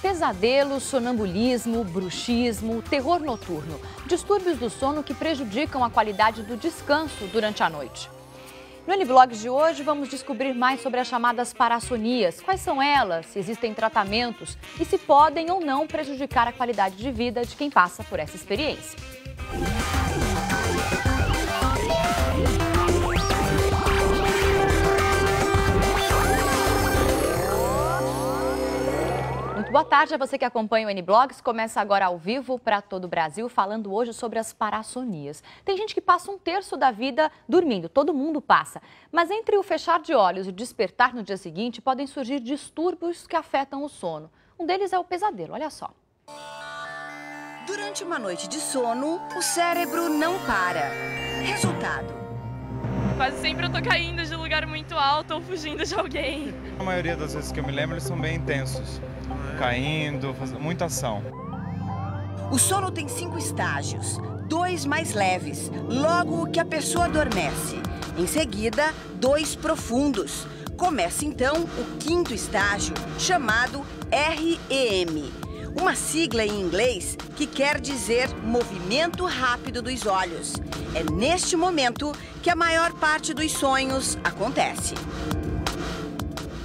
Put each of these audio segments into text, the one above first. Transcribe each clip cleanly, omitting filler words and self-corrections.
Pesadelo, sonambulismo, bruxismo, terror noturno. Distúrbios do sono que prejudicam a qualidade do descanso durante a noite. No N-Blogs de hoje vamos descobrir mais sobre as chamadas parassonias. Quais são elas, se existem tratamentos e se podem ou não prejudicar a qualidade de vida de quem passa por essa experiência. Boa tarde a você que acompanha o N-Blogs. Começa agora ao vivo para todo o Brasil, falando hoje sobre as parassonias. Tem gente que passa um terço da vida dormindo, todo mundo passa. Mas entre o fechar de olhos e o despertar no dia seguinte, podem surgir distúrbios que afetam o sono. Um deles é o pesadelo, olha só. Durante uma noite de sono, o cérebro não para. Resultado: quase sempre eu tô caindo de lugar muito alto ou fugindo de alguém. A maioria das vezes que eu me lembro, eles são bem intensos. Caindo, fazendo muita ação. O sono tem 5 estágios, 2 mais leves, logo que a pessoa adormece. Em seguida, 2 profundos. Começa então o 5º estágio, chamado REM. Uma sigla em inglês que quer dizer movimento rápido dos olhos. É neste momento que a maior parte dos sonhos acontece.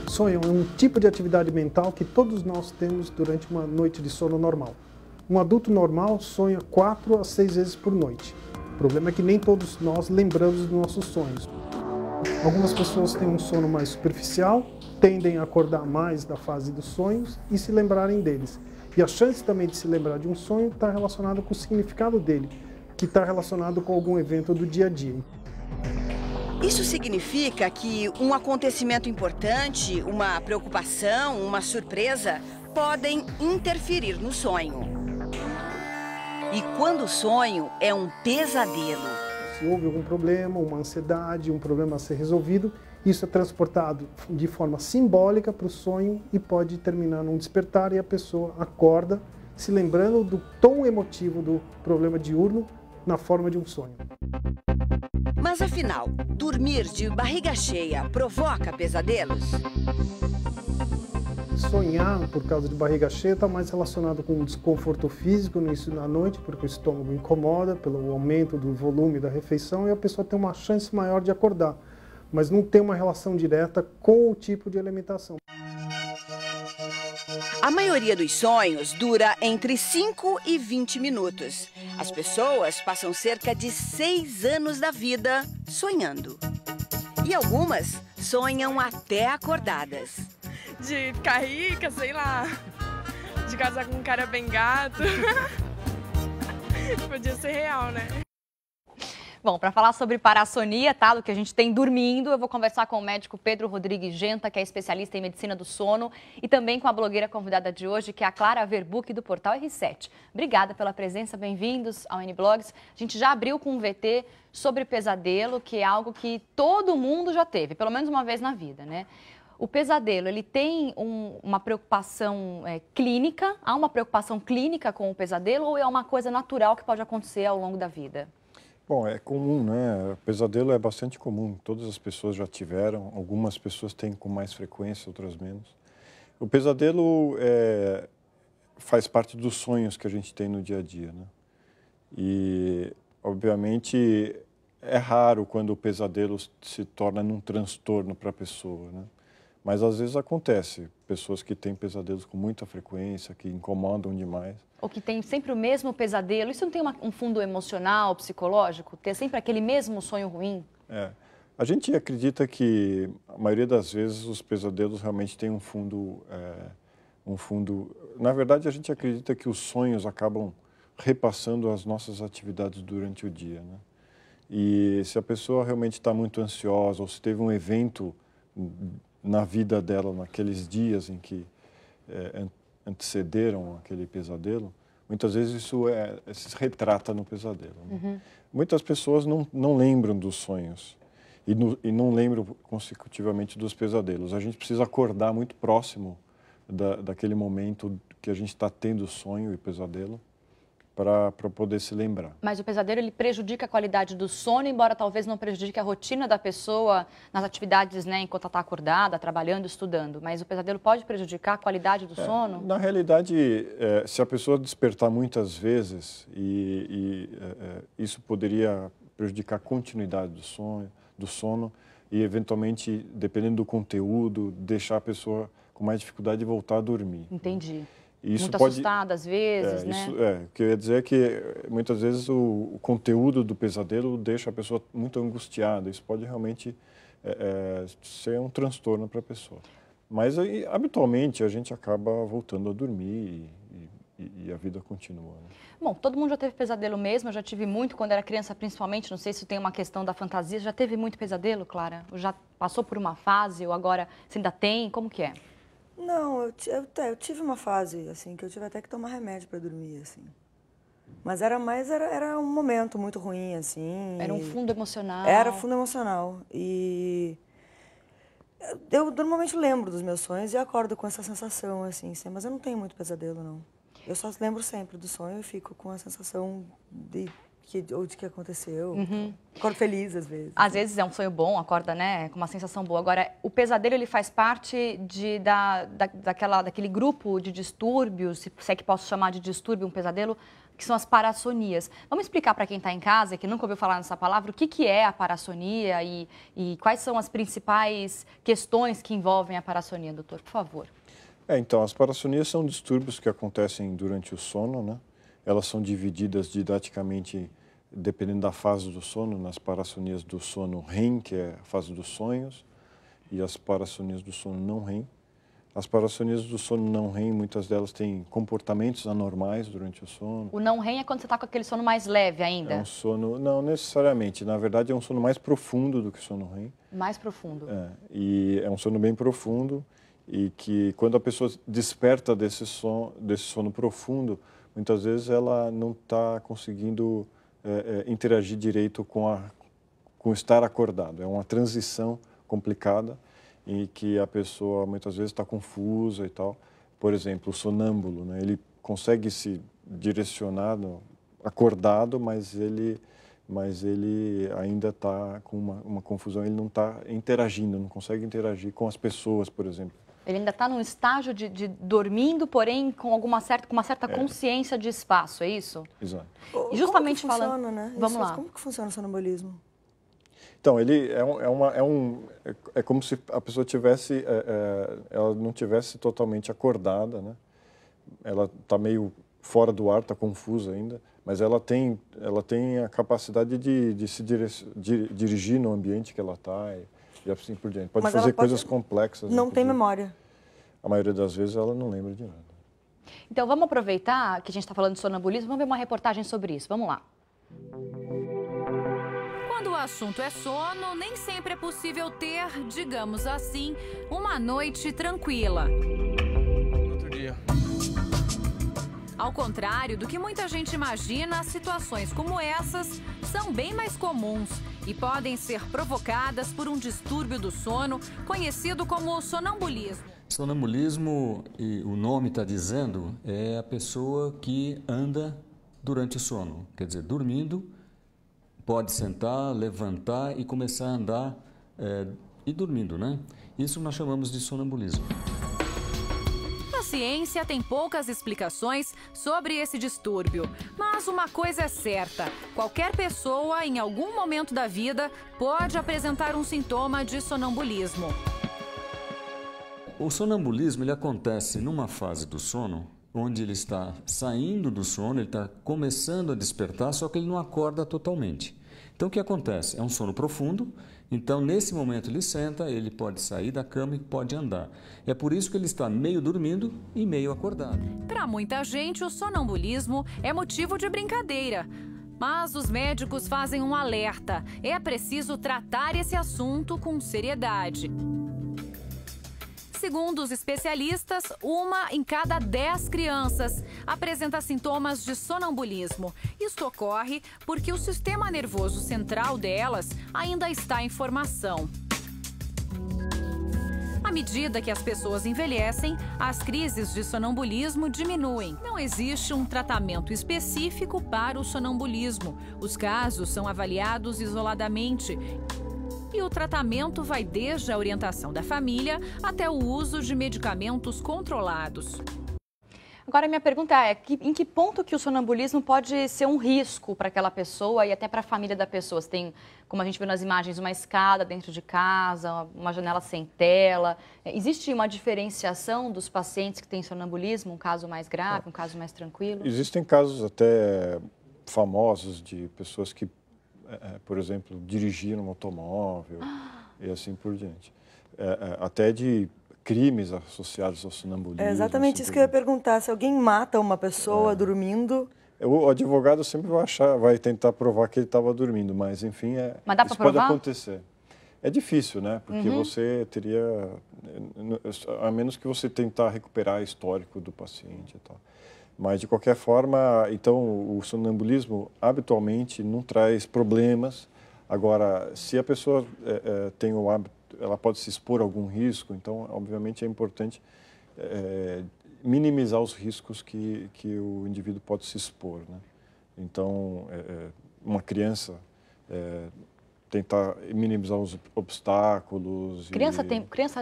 Sonho é um tipo de atividade mental que todos nós temos durante uma noite de sono normal. Um adulto normal sonha 4 a 6 vezes por noite. O problema é que nem todos nós lembramos dos nossos sonhos. Algumas pessoas têm um sono mais superficial, tendem a acordar mais da fase dos sonhos e se lembrarem deles. E a chance também de se lembrar de um sonho está relacionada com o significado dele, que está relacionado com algum evento do dia a dia. Isso significa que um acontecimento importante, uma preocupação, uma surpresa, podem interferir no sonho. E quando o sonho é um pesadelo? Se houve algum problema, uma ansiedade, um problema a ser resolvido, isso é transportado de forma simbólica para o sonho e pode terminar num despertar e a pessoa acorda se lembrando do tom emotivo do problema diurno na forma de um sonho. Mas afinal, dormir de barriga cheia provoca pesadelos? Sonhar por causa de barriga cheia está mais relacionado com um desconforto físico no início da noite, porque o estômago incomoda pelo aumento do volume da refeição e a pessoa tem uma chance maior de acordar, mas não tem uma relação direta com o tipo de alimentação. A maioria dos sonhos dura entre 5 e 20 minutos. As pessoas passam cerca de 6 anos da vida sonhando. E algumas sonham até acordadas. De ficar rica, sei lá. De casar com um cara bem gato. Podia ser real, né? Bom, para falar sobre parassonia, tá, do que a gente tem dormindo, eu vou conversar com o médico Pedro Rodrigues Genta, que é especialista em medicina do sono, e também com a blogueira convidada de hoje, que é a Clara Verbuck, do portal R7. Obrigada pela presença, bem-vindos ao N-Blogs. A gente já abriu com um VT sobre pesadelo, que é algo que todo mundo já teve, pelo menos uma vez na vida, né? O pesadelo, ele tem uma preocupação clínica? Há uma preocupação clínica com o pesadelo ou é uma coisa natural que pode acontecer ao longo da vida? Bom, é comum, né? O pesadelo é bastante comum, todas as pessoas já tiveram, algumas pessoas têm com mais frequência, outras menos. O pesadelo faz parte dos sonhos que a gente tem no dia a dia, né? E, obviamente, é raro quando o pesadelo se torna um transtorno para a pessoa, né? Mas às vezes acontece, pessoas que têm pesadelos com muita frequência, que incomodam demais. Ou que tem sempre o mesmo pesadelo, isso não tem um fundo emocional, psicológico? Ter sempre aquele mesmo sonho ruim? A gente acredita que a maioria das vezes os pesadelos realmente têm um fundo... Na verdade, a gente acredita que os sonhos acabam repassando as nossas atividades durante o dia, né? E se a pessoa realmente está muito ansiosa ou se teve um evento na vida dela naqueles dias em que antecederam aquele pesadelo, muitas vezes isso se retrata no pesadelo, né? Uhum. Muitas pessoas não lembram dos sonhos e não lembram consecutivamente dos pesadelos. A gente precisa acordar muito próximo daquele momento que a gente está tendo sonho e pesadelo para poder se lembrar. Mas o pesadelo, ele prejudica a qualidade do sono, embora talvez não prejudique a rotina da pessoa nas atividades, né, enquanto ela está acordada, trabalhando, estudando. Mas o pesadelo pode prejudicar a qualidade do sono? Na realidade, se a pessoa despertar muitas vezes, isso poderia prejudicar a continuidade do sono e, eventualmente, dependendo do conteúdo, deixar a pessoa com mais dificuldade de voltar a dormir. Entendi. Isso muito pode, assustada às vezes, né? O que eu ia dizer é que muitas vezes o conteúdo do pesadelo deixa a pessoa muito angustiada. Isso pode realmente ser um transtorno para a pessoa. Mas habitualmente a gente acaba voltando a dormir e a vida continua. Né? Bom, todo mundo já teve pesadelo mesmo, eu já tive muito quando era criança, principalmente, não sei se tem uma questão da fantasia. Já teve muito pesadelo, Clara? Ou já passou por uma fase ou agora você ainda tem? Como que é? Não, eu tive uma fase, assim, que eu tive até que tomar remédio para dormir, assim. Mas era um momento muito ruim, assim. Era um fundo emocional. Era fundo emocional. E eu normalmente lembro dos meus sonhos e acordo com essa sensação, assim, mas eu não tenho muito pesadelo, não. Eu só lembro sempre do sonho e fico com a sensação de que aconteceu. Uhum. Acordo feliz, às vezes. Às vezes é um sonho bom, acorda, né, com uma sensação boa. Agora, o pesadelo, ele faz parte daquele grupo de distúrbios, se é que posso chamar de distúrbio um pesadelo, que são as parassonias. Vamos explicar para quem está em casa, que nunca ouviu falar nessa palavra, o que é a parassonia e quais são as principais questões que envolvem a parassonia, doutor, por favor. Então, as parassonias são distúrbios que acontecem durante o sono, né? Elas são divididas didaticamente, dependendo da fase do sono, nas parassonias do sono REM, que é a fase dos sonhos, e as parassonias do sono não REM. As parassonias do sono não REM, muitas delas têm comportamentos anormais durante o sono. O não REM é quando você está com aquele sono mais leve ainda? É um sono, não necessariamente, na verdade é um sono mais profundo do que o sono REM. Mais profundo. E é um sono bem profundo e que quando a pessoa desperta desse sono profundo, muitas vezes ela não está conseguindo interagir direito com estar acordado. É uma transição complicada em que a pessoa muitas vezes está confusa e tal. Por exemplo, o sonâmbulo, né? Ele consegue se direcionar acordado, mas ele ainda está com uma confusão, ele não está interagindo, não consegue interagir com as pessoas, por exemplo. Ele ainda está num estágio de dormindo, porém com uma certa consciência de espaço, é isso? Exato. E justamente como que falando... funciona, né? Vamos lá. Como que funciona o sonambulismo? Então, ele é como se a pessoa ela não tivesse totalmente acordada, né? Ela está meio fora do ar, está confusa ainda, mas ela tem a capacidade de se dirigir no ambiente que ela está e assim por diante. Pode fazer coisas complexas. Não tem memória. A maioria das vezes ela não lembra de nada. Então, vamos aproveitar que a gente está falando de sonambulismo, vamos ver uma reportagem sobre isso. Vamos lá. Quando o assunto é sono, nem sempre é possível ter, digamos assim, uma noite tranquila. Outro dia. Ao contrário do que muita gente imagina, situações como essas são bem mais comuns e podem ser provocadas por um distúrbio do sono conhecido como sonambulismo. Sonambulismo, e o nome está dizendo, é a pessoa que anda durante o sono, quer dizer, dormindo, pode sentar, levantar e começar a andar e dormindo, né? Isso nós chamamos de sonambulismo. A ciência tem poucas explicações sobre esse distúrbio, mas uma coisa é certa: qualquer pessoa, em algum momento da vida, pode apresentar um sintoma de sonambulismo. O sonambulismo ele acontece numa fase do sono onde ele está saindo do sono, ele está começando a despertar, só que ele não acorda totalmente. Então, o que acontece? É um sono profundo, então, nesse momento, ele senta, ele pode sair da cama e pode andar. É por isso que ele está meio dormindo e meio acordado. Para muita gente, o sonambulismo é motivo de brincadeira. Mas os médicos fazem um alerta. É preciso tratar esse assunto com seriedade. Segundo os especialistas, 1 em cada 10 crianças apresenta sintomas de sonambulismo. Isso ocorre porque o sistema nervoso central delas ainda está em formação. A medida que as pessoas envelhecem, as crises de sonambulismo diminuem. Não existe um tratamento específico para o sonambulismo. Os casos são avaliados isoladamente. E o tratamento vai desde a orientação da família até o uso de medicamentos controlados. Agora, minha pergunta é, em que ponto que o sonambulismo pode ser um risco para aquela pessoa e até para a família da pessoa? Você tem, como a gente vê nas imagens, uma escada dentro de casa, uma janela sem tela. Existe uma diferenciação dos pacientes que têm sonambulismo, um caso mais grave, um caso mais tranquilo? Existem casos até famosos de pessoas que, por exemplo, dirigiram um automóvel e assim por diante. Até de crimes associados ao sonambulismo. É exatamente assim isso que eu ia perguntar. Se alguém mata uma pessoa dormindo... O advogado sempre vai tentar provar que ele estava dormindo, mas enfim, mas dá isso pra provar? pode acontecer. É difícil, né? Porque você teria, a menos que você tentar recuperar histórico do paciente e tal. Mas de qualquer forma, então o sonambulismo habitualmente não traz problemas. Agora, se a pessoa tem o hábito, ela pode se expor a algum risco, então, obviamente, é importante minimizar os riscos que o indivíduo pode se expor, né? Então, uma criança tentar minimizar os obstáculos. Criança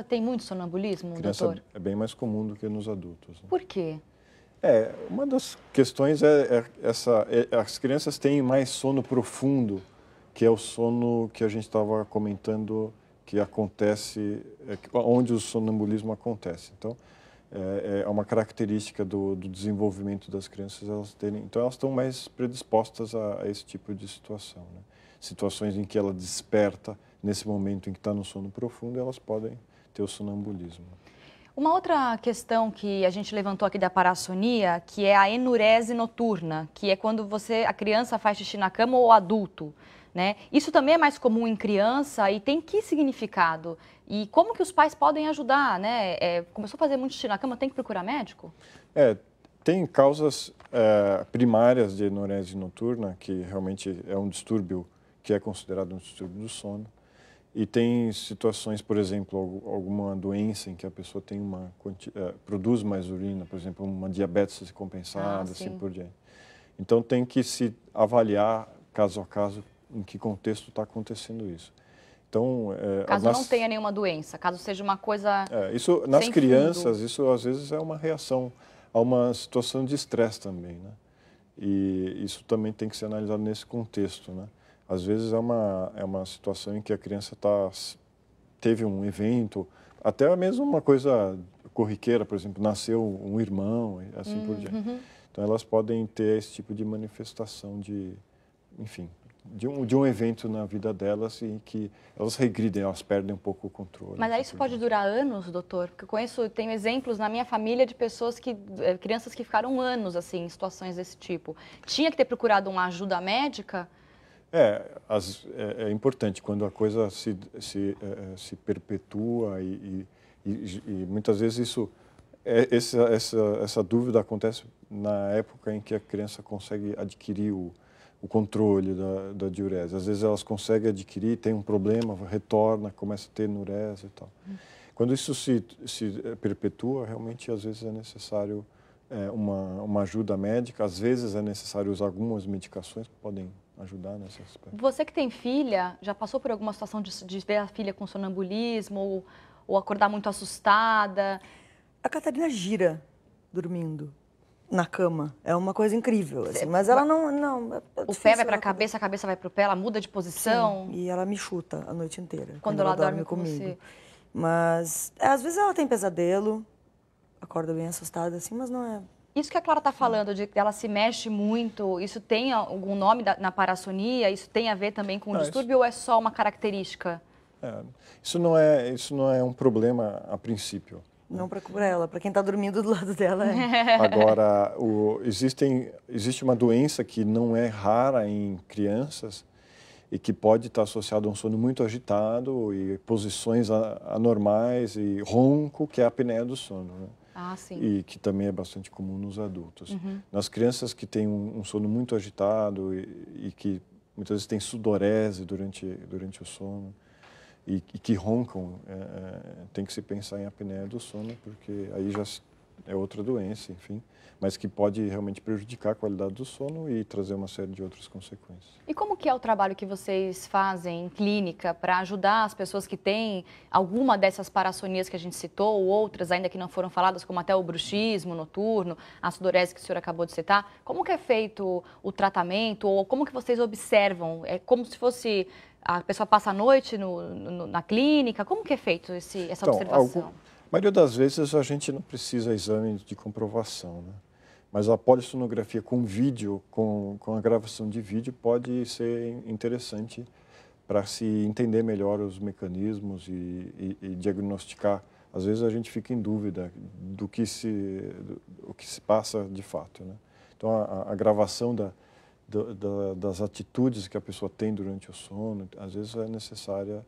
tem muito sonambulismo, criança doutor? é bem mais comum do que nos adultos, né? Por quê? Uma das questões as crianças têm mais sono profundo, que é o sono que a gente estava comentando, que acontece, onde o sonambulismo acontece. Então, é uma característica do desenvolvimento das crianças, então elas estão mais predispostas a esse tipo de situação, né? Situações em que ela desperta, nesse momento em que está no sono profundo, elas podem ter o sonambulismo. Uma outra questão que a gente levantou aqui da parassonia, que é a enurese noturna, que é quando a criança faz xixi na cama ou o adulto, né? Isso também é mais comum em criança e tem que significado? E como que os pais podem ajudar, né? Começou a fazer muito xixi na cama, tem que procurar médico? Tem causas primárias de enurese noturna, que realmente é um distúrbio que é considerado um distúrbio do sono. E tem situações, por exemplo, alguma doença em que a pessoa tem produz mais urina, por exemplo, uma diabetes compensada, assim por diante. Então tem que se avaliar caso a caso em que contexto está acontecendo isso. Então, caso não tenha nenhuma doença, caso seja uma coisa isso nas sem crianças, fundo. isso às vezes é uma reação a uma situação de estresse também, né? E isso também tem que ser analisado nesse contexto, né? Às vezes é uma situação em que a criança teve um evento, até mesmo uma coisa corriqueira, por exemplo, nasceu um irmão e assim por diante. Então elas podem ter esse tipo de manifestação enfim, de um evento na vida delas e que elas regridem, elas perdem um pouco o controle. Mas aí isso pode durar anos, doutor? Porque tenho exemplos na minha família de pessoas crianças que ficaram anos assim em situações desse tipo. Tinha que ter procurado uma ajuda médica? É importante quando a coisa se perpetua e muitas vezes essa dúvida acontece na época em que a criança consegue adquirir o controle da diurese. Às vezes elas conseguem adquirir, tem um problema, retorna, começa a ter enurese e tal. Quando isso se perpetua, realmente às vezes é necessário uma ajuda médica, às vezes é necessário usar algumas medicações que podem ajudar nesse aspecto. Você que tem filha, já passou por alguma situação de ver a filha com sonambulismo ou acordar muito assustada? A Catarina gira dormindo na cama. É uma coisa incrível, assim, mas ela não o pé vai para a cabeça vai para o pé, ela muda de posição? Sim, e ela me chuta a noite inteira. Quando ela dorme comigo. Você. Mas, às vezes ela tem pesadelo, acorda bem assustada, assim, mas não é... Isso que a Clara está falando, de que ela se mexe muito, isso tem algum nome na parassonia? Isso tem a ver também com o distúrbio ou é só uma característica? Isso não é um problema a princípio. Não para ela, para quem está dormindo do lado dela. Agora, existe uma doença que não é rara em crianças e que pode estar associada a um sono muito agitado e posições anormais e ronco, que é a apneia do sono, né? Sim. E que também é bastante comum nos adultos. Nas crianças que têm um sono muito agitado e que muitas vezes têm sudorese durante o sono, e que roncam, tem que se pensar em apneia do sono, porque aí já é outra doença, enfim, mas que pode realmente prejudicar a qualidade do sono e trazer uma série de outras consequências. E como que é o trabalho que vocês fazem em clínica para ajudar as pessoas que têm alguma dessas parassonias que a gente citou, ou outras ainda que não foram faladas, como até o bruxismo noturno, a sudorese que o senhor acabou de citar? Como que é feito o tratamento, ou como que vocês observam? É como se fosse a pessoa passa a noite na clínica? Como que é feito essa observação? A maioria das vezes a gente não precisa de exame de comprovação, né? Mas a polissonografia com vídeo, com a gravação de vídeo, pode ser interessante para se entender melhor os mecanismos e diagnosticar. Às vezes a gente fica em dúvida do que se passa de fato, né? Então a gravação das atitudes que a pessoa tem durante o sono, às vezes é necessária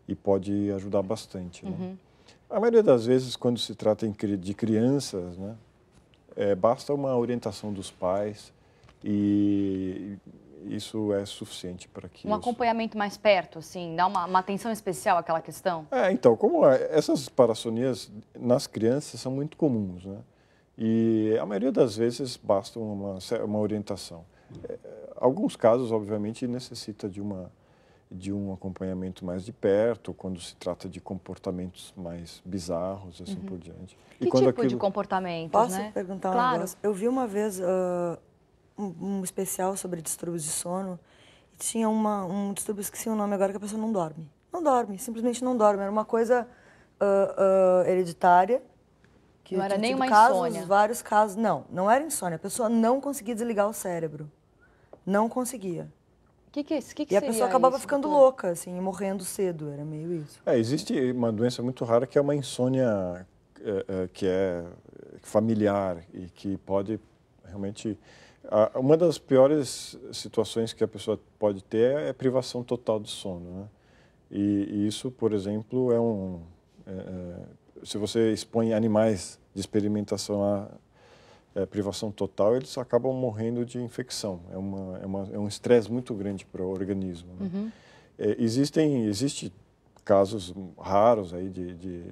e pode ajudar bastante, né? A maioria das vezes, quando se trata de crianças, né, basta uma orientação dos pais e isso é suficiente para que... Um acompanhamento mais perto, assim, dar uma atenção especial àquela questão? Então, como essas parassonias nas crianças são muito comuns, né? E a maioria das vezes basta uma orientação. Alguns casos, obviamente, necessita de um acompanhamento mais de perto, quando se trata de comportamentos mais bizarros, assim por diante. Que tipo de comportamentos, Posso né? perguntar um Claro. negócio? Eu vi uma vez um especial sobre distúrbios de sono e tinha um distúrbio, esqueci o nome agora, que a pessoa não dorme. Não dorme, simplesmente não dorme. Era uma coisa hereditária. Que não era nem uma insônia. Vários casos. Não era insônia. A pessoa não conseguia desligar o cérebro. Não conseguia. E a pessoa acabava ficando louca, assim, e morrendo cedo, era meio isso. Existe uma doença muito rara que é uma insônia que é familiar e que pode realmente... Uma das piores situações que a pessoa pode ter é privação total de sono, né? E isso, por exemplo, se você expõe animais de experimentação a privação total, eles acabam morrendo de infecção. É um estresse muito grande para o organismo, né? Existe casos raros aí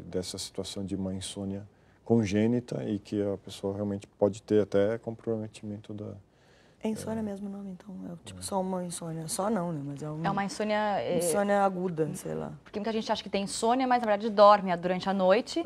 dessa situação de uma insônia congênita e que a pessoa realmente pode ter até comprometimento da... É insônia mesmo o nome, então? Só uma insônia. Só não, né? Mas é uma insônia... Insônia aguda, sei lá. Porque muita gente acha que tem insônia, mas na verdade dorme durante a noite.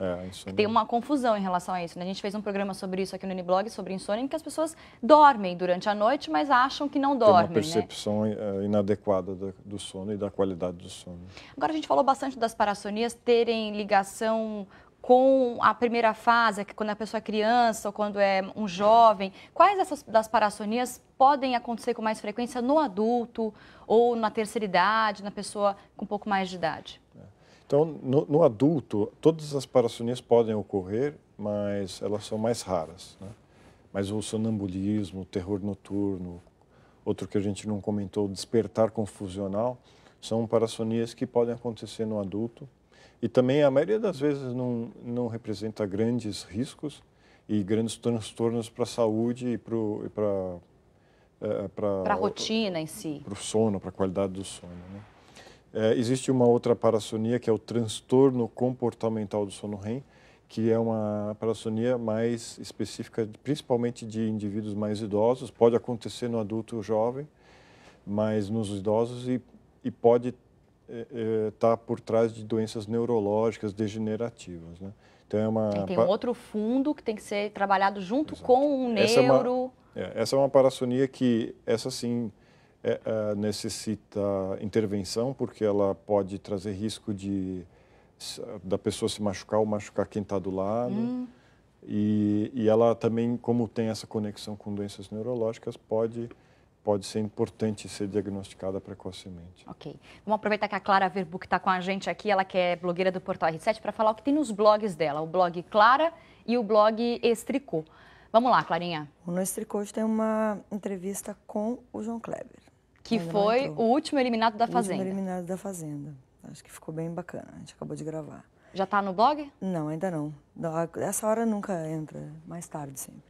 Tem uma confusão em relação a isso, né? A gente fez um programa sobre isso aqui no Uniblog, sobre insônia, em que as pessoas dormem durante a noite, mas acham que não dormem, tem uma percepção inadequada do sono e da qualidade do sono. Agora, a gente falou bastante das parassonias terem ligação com a primeira fase, que quando a pessoa é criança ou quando é um jovem. Quais das parassonias podem acontecer com mais frequência no adulto ou na terceira idade, na pessoa com um pouco mais de idade? Então, no adulto, todas as parassonias podem ocorrer, mas elas são mais raras, né? Mas o sonambulismo, o terror noturno, outro que a gente não comentou, o despertar confusional, são parassonias que podem acontecer no adulto. E também, a maioria das vezes, não representa grandes riscos e grandes transtornos para a saúde e para a rotina em si. Para o sono, para a qualidade do sono, né? Existe uma outra parassonia, que é o transtorno comportamental do sono REM, que é uma parassonia mais específica, principalmente de indivíduos mais idosos. Pode acontecer no adulto jovem, mas nos idosos e pode está por trás de doenças neurológicas degenerativas, né? Então tem um outro fundo que tem que ser trabalhado junto com o neuro. Essa é uma parassonia que, essa sim, necessita intervenção, porque ela pode trazer risco da pessoa se machucar ou machucar quem está do lado. E ela também, como tem essa conexão com doenças neurológicas, pode ser importante ser diagnosticada precocemente. Ok. Vamos aproveitar que a Clara Verbuck está com a gente aqui, ela que é blogueira do Portal R7, para falar o que tem nos blogs dela, o blog Clara e o blog Estricô. Vamos lá, Clarinha. No Estricô tem uma entrevista com o João Kleber. Que foi o último eliminado da Fazenda. O último eliminado da Fazenda. Acho que ficou bem bacana, a gente acabou de gravar. Já está no blog? Não, ainda não. Essa hora nunca entra, mais tarde sempre.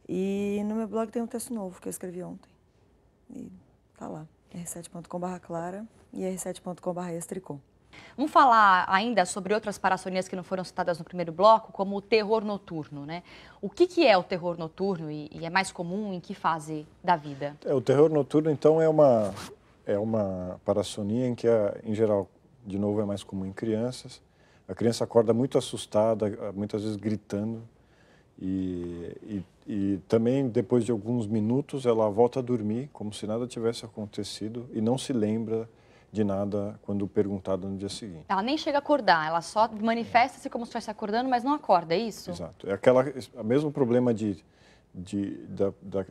E no meu blog tem um texto novo que eu escrevi ontem. E tá lá, r7.com/clara e r7.com/estricô. Vamos falar ainda sobre outras parassonias que não foram citadas no primeiro bloco, como o terror noturno, né? O que é o terror noturno e é mais comum em que fase da vida? O terror noturno, então, é uma parassonia em que, em geral, de novo, é mais comum em crianças. A criança acorda muito assustada, muitas vezes gritando, e também, depois de alguns minutos, ela volta a dormir como se nada tivesse acontecido e não se lembra de nada quando perguntada no dia seguinte. Ela nem chega a acordar, ela só manifesta-se como se estivesse acordando, mas não acorda, é isso? Exato. É o mesmo problema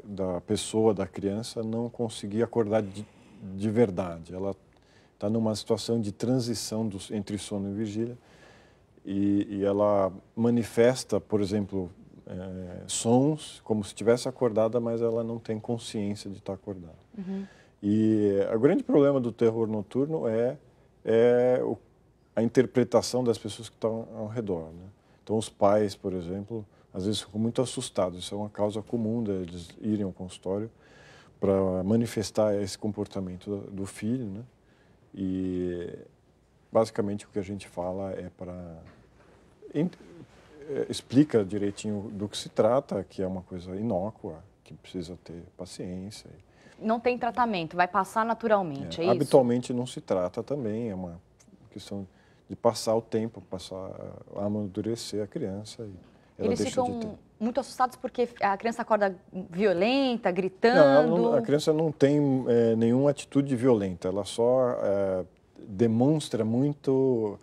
da pessoa, da criança, não conseguir acordar de verdade. Ela está numa situação de transição entre sono e vigília e ela manifesta, por exemplo, sons como se estivesse acordada, mas ela não tem consciência de estar acordada. Uhum. E o grande problema do terror noturno é a interpretação das pessoas que estão ao redor, né? Então, os pais, por exemplo, às vezes ficam muito assustados. Isso é uma causa comum deles irem ao consultório para manifestar esse comportamento do filho, né? E, basicamente, o que a gente fala é explica direitinho do que se trata, que é uma coisa inócua, que precisa ter paciência. Não tem tratamento, vai passar naturalmente, é isso? Habitualmente não se trata também, é uma questão de passar o tempo, a amadurecer a criança. E ela Eles deixa ficam de ter. muito assustados porque a criança acorda violenta, gritando? A criança não tem nenhuma atitude violenta, ela só demonstra muito,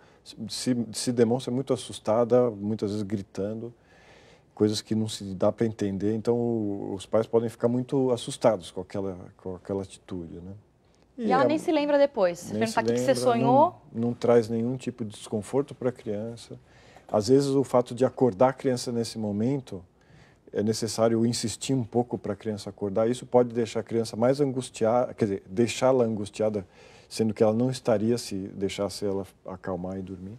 se demonstra muito assustada, muitas vezes gritando, coisas que não se dá para entender. Então, os pais podem ficar muito assustados com aquela atitude, né? E ela nem se lembra depois. Se perguntar o que você sonhou... Não traz nenhum tipo de desconforto para a criança. Às vezes, o fato de acordar a criança nesse momento, é necessário insistir um pouco para a criança acordar. Isso pode deixar a criança mais angustiada, quer dizer, deixá-la angustiada, sendo que ela não estaria se deixasse ela acalmar e dormir.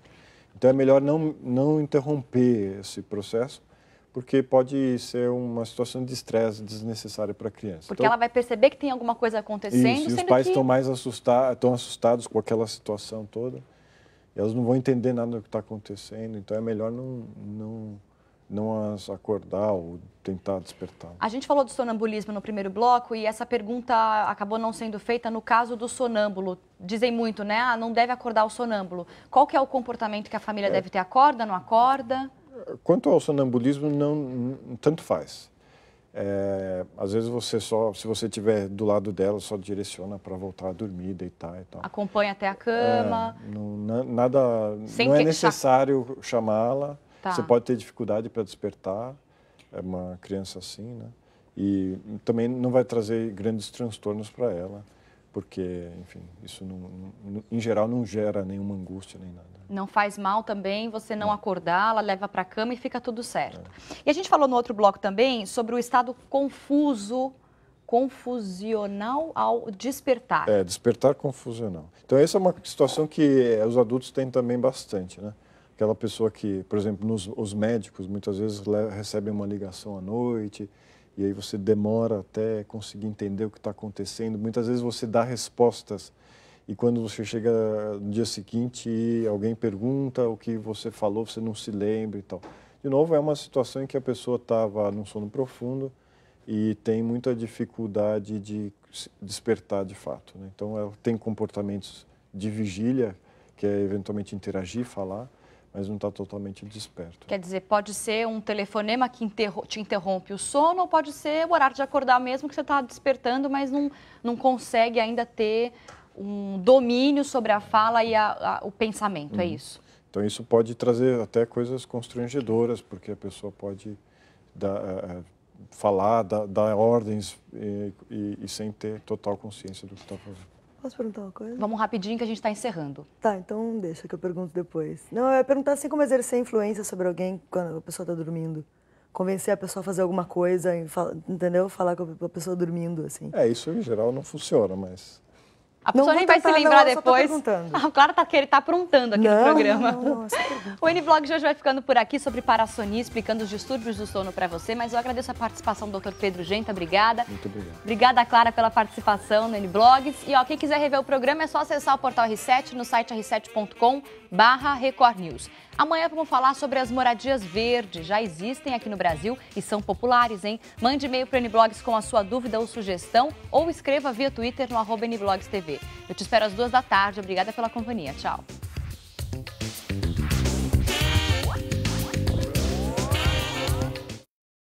Então, é melhor não interromper esse processo, porque pode ser uma situação de estresse desnecessária para a criança. Porque ela vai perceber que tem alguma coisa acontecendo. Isso, e os pais estão mais assustados com aquela situação toda. E elas não vão entender nada do que está acontecendo. Então é melhor não as acordar ou tentar despertar. A gente falou do sonambulismo no primeiro bloco e essa pergunta acabou não sendo feita no caso do sonâmbulo. Dizem muito, né? Ah, não deve acordar o sonâmbulo. Qual que é o comportamento que a família deve ter? Acorda, não acorda? Quanto ao sonambulismo, tanto faz. Às vezes se você estiver do lado dela, só direciona para voltar a dormir, deitar e tal. Acompanha até a cama. Não é necessário chamá-la. Tá. Você pode ter dificuldade para despertar, é uma criança assim, né? E também não vai trazer grandes transtornos para ela, porque, enfim, isso em geral não gera nenhuma angústia nem nada. Não faz mal também você não acordar, ela leva para a cama e fica tudo certo. E a gente falou no outro bloco também sobre o estado confusional ao despertar. Despertar confusional. Então essa é uma situação que os adultos têm também bastante, né? Aquela pessoa que, por exemplo, os médicos muitas vezes recebem uma ligação à noite e aí você demora até conseguir entender o que está acontecendo. Muitas vezes você dá respostas e quando você chega no dia seguinte alguém pergunta o que você falou, você não se lembra e tal. De novo, é uma situação em que a pessoa estava num sono profundo e tem muita dificuldade de despertar de fato, né? Então, ela tem comportamentos de vigília, que é eventualmente interagir, falar, mas não está totalmente desperto. Quer dizer, pode ser um telefonema que te interrompe o sono ou pode ser o horário de acordar mesmo, que você está despertando, mas não consegue ainda ter um domínio sobre a fala e o pensamento, é isso? Então, isso pode trazer até coisas constrangedoras, porque a pessoa pode falar, dar ordens e sem ter total consciência do que está fazendo. Posso perguntar uma coisa? Vamos rapidinho que a gente está encerrando. Tá, então deixa que eu pergunto depois. Não, eu ia perguntar assim como exercer influência sobre alguém quando a pessoa está dormindo. Convencer a pessoa a fazer alguma coisa, entendeu? Falar com a pessoa dormindo, assim. Isso em geral não funciona, mas... A pessoa nem vai se lembrar depois. A Clara tá aprontando aqui no programa. Não, o N-Blog de hoje vai ficando por aqui sobre parassonia, explicando os distúrbios do sono para você, mas eu agradeço a participação do Dr. Pedro Genta, obrigada. Muito obrigado. Obrigada, Clara, pela participação no N-Blogs. E quem quiser rever o programa é só acessar o portal R7 no site r7.com/Record News. Amanhã vamos falar sobre as moradias verdes. Já existem aqui no Brasil e são populares, hein? Mande e-mail para o N-Blogs com a sua dúvida ou sugestão ou escreva via Twitter no @NBlogsTV. Eu te espero às 2 da tarde. Obrigada pela companhia. Tchau.